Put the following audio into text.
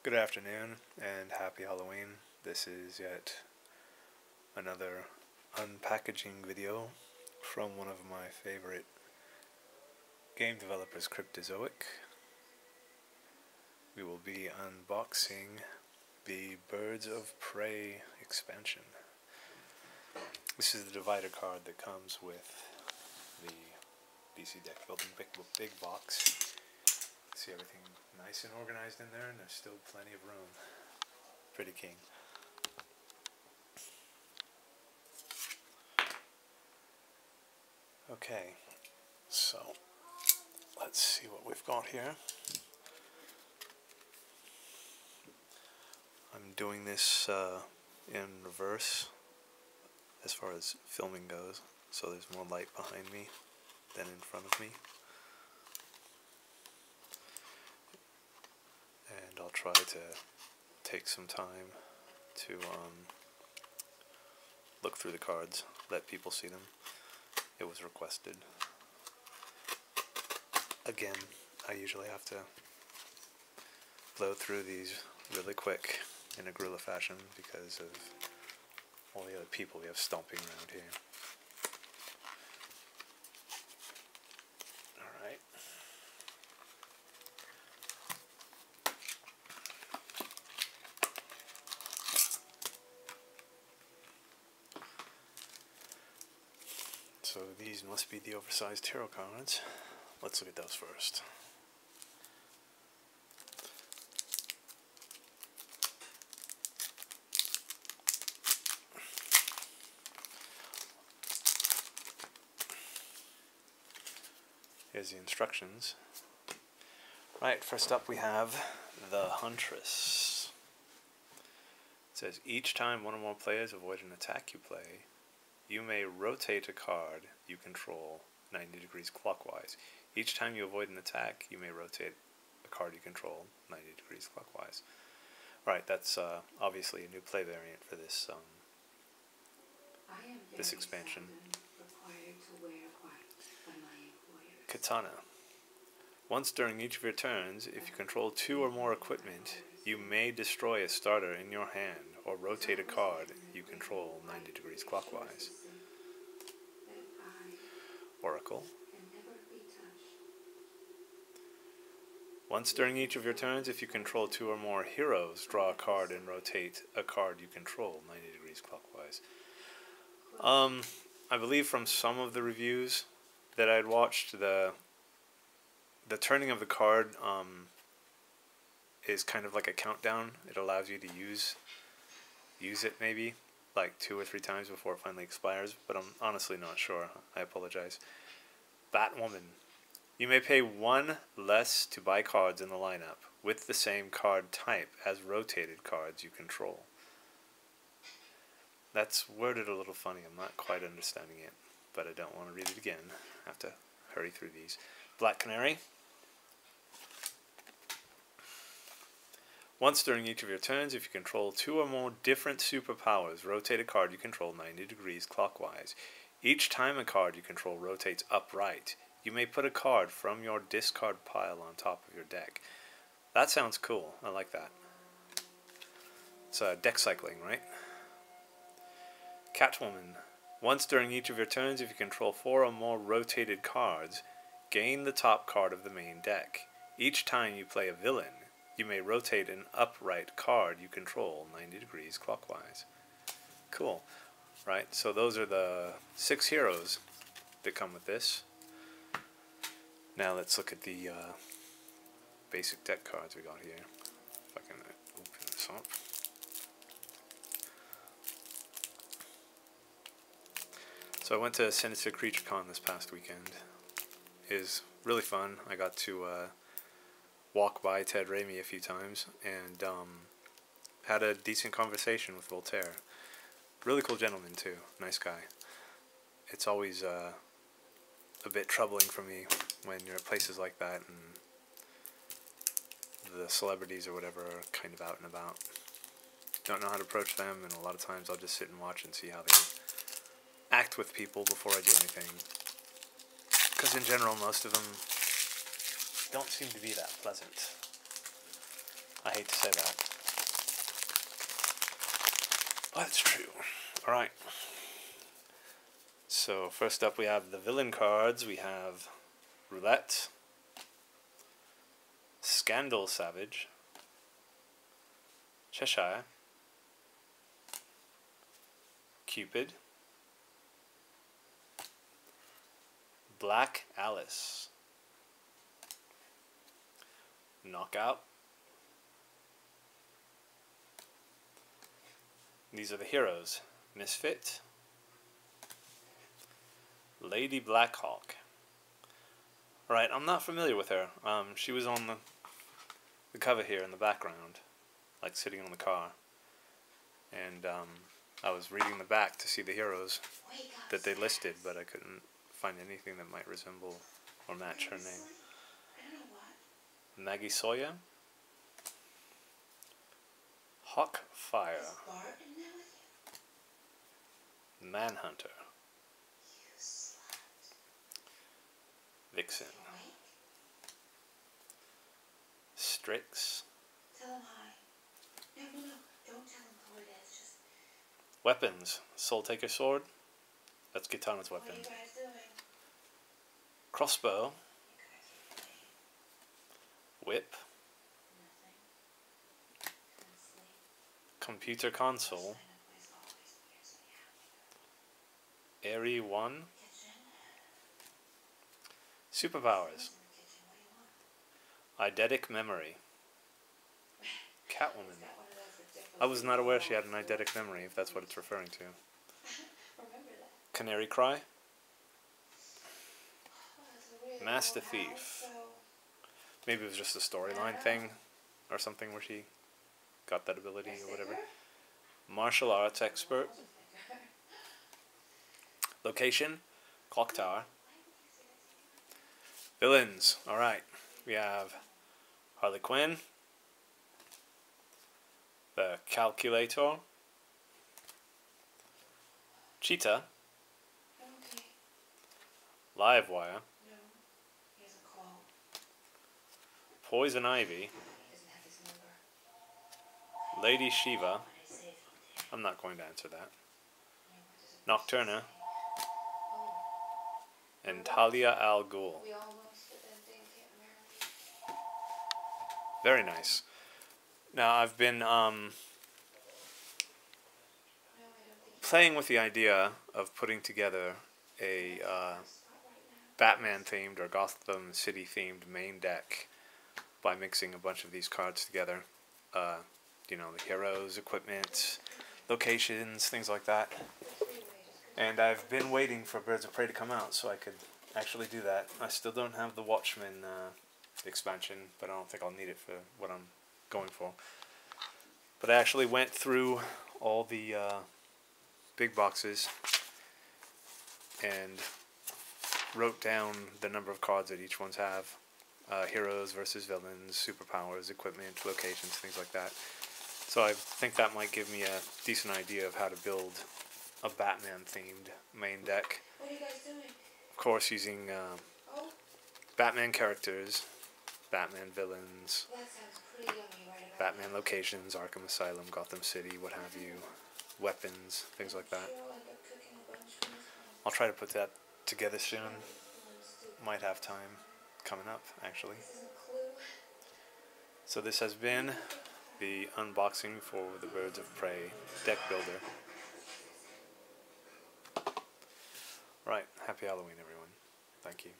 Good afternoon and happy Halloween. This is yet another unpackaging video from one of my favorite game developers, Cryptozoic. We will be unboxing the Birds of Prey expansion. This is the divider card that comes with the DC deck building big box. See everything nice and organized in there, and there's still plenty of room. Pretty king. Okay, so let's see what we've got here. I'm doing this in reverse as far as filming goes, so there's more light behind me than in front of me. And I'll try to take some time to look through the cards, let people see them. It was requested. Again, I usually have to blow through these really quick in a guerrilla fashion because of all the other people we have stomping around here. Alright. So these must be the oversized tarot cards. Let's look at those first. Here's the instructions. Right, first up we have the Huntress. It says, each time one or more players avoid an attack you play, you may rotate a card you control 90 degrees clockwise. Each time you avoid an attack, you may rotate a card you control 90 degrees clockwise. Right, that's obviously a new play variant for this this expansion. Katana. Once during each of your turns, if you control 2 or more equipment, you may destroy a starter in your hand or rotate a card you control 90 degrees clockwise. Oracle. Once during each of your turns, if you control 2 or more heroes, draw a card and rotate a card you control 90 degrees clockwise. I believe from some of the reviews that I'd watched, the turning of the card is kind of like a countdown. It allows you to use it maybe like 2 or 3 times before it finally expires, but I'm honestly not sure. I apologize. Batwoman. You may pay 1 less to buy cards in the lineup with the same card type as rotated cards you control. That's worded a little funny. I'm not quite understanding it, but I don't want to read it again. I have to hurry through these. Black Canary. Once during each of your turns, if you control 2 or more different superpowers, rotate a card you control 90 degrees clockwise. Each time a card you control rotates upright, you may put a card from your discard pile on top of your deck. That sounds cool. I like that. It's deck cycling, right? Catwoman. Once during each of your turns, if you control 4 or more rotated cards, gain the top card of the main deck. Each time you play a villain, you may rotate an upright card you control 90 degrees clockwise. Cool. Right, so those are the 6 heroes that come with this. Now let's look at the basic deck cards we got here. If I can open this up. So I went to Sinister Creature Con this past weekend. It was really fun. I got to walk by Ted Raimi a few times and had a decent conversation with Voltaire. Really cool gentleman too, nice guy. It's always a bit troubling for me when you're at places like that and the celebrities or whatever are kind of out and about. Don't know how to approach them, and a lot of times I'll just sit and watch and see how they act with people before I do anything. Because in general, most of them don't seem to be that pleasant. I hate to say that. But it's true. Alright. So first up we have the villain cards. We have Roulette, Scandal Savage, Cheshire, Cupid, Black Alice, Knockout. These are the heroes. Misfit, Lady Blackhawk. Alright, I'm not familiar with her. She was on the cover here in the background, like sitting on the car. And I was reading the back to see the heroes that they listed, but I couldn't find anything that might resemble or match her name. Maggie Sawyer, Hawkfire, Manhunter, Vixen, Strix, Weapons, Soul Taker Sword, that's Kitana's weapon, Crossbow, Whip, Computer Console, Airy 1, Superpowers, Eidetic Memory, Catwoman. I was not aware she had an eidetic memory, if that's what it's referring to. Canary Cry, Master Thief. Maybe it was just a storyline thing or something where she got that ability or whatever. Martial Arts Expert. Location, Clock Tower. Villains. Alright. We have Harley Quinn, the Calculator, Cheetah, Livewire, Poison Ivy, Lady Shiva. I'm not going to answer that. Nocturna, and Talia al Ghul. Very nice. Now I've been playing with the idea of putting together a Batman themed or Gotham City themed main deck by mixing a bunch of these cards together. You know, the heroes, equipment, locations, things like that. And I've been waiting for Birds of Prey to come out so I could actually do that. I still don't have the Watchmen expansion, but I don't think I'll need it for what I'm going for. But I actually went through all the big boxes and wrote down the number of cards that each ones have. Heroes versus villains, superpowers, equipment, locations, things like that. So I think that might give me a decent idea of how to build a Batman-themed main deck. What are you guys doing? Of course, using Batman characters, Batman villains, That sounds pretty yummy right about Batman locations, Arkham Asylum, Gotham City, what have you, weapons, things like that. I'll try to put that together soon. Might have time coming up, actually. So this has been the unboxing for the Birds of Prey deck builder. Right, happy Halloween everyone. Thank you.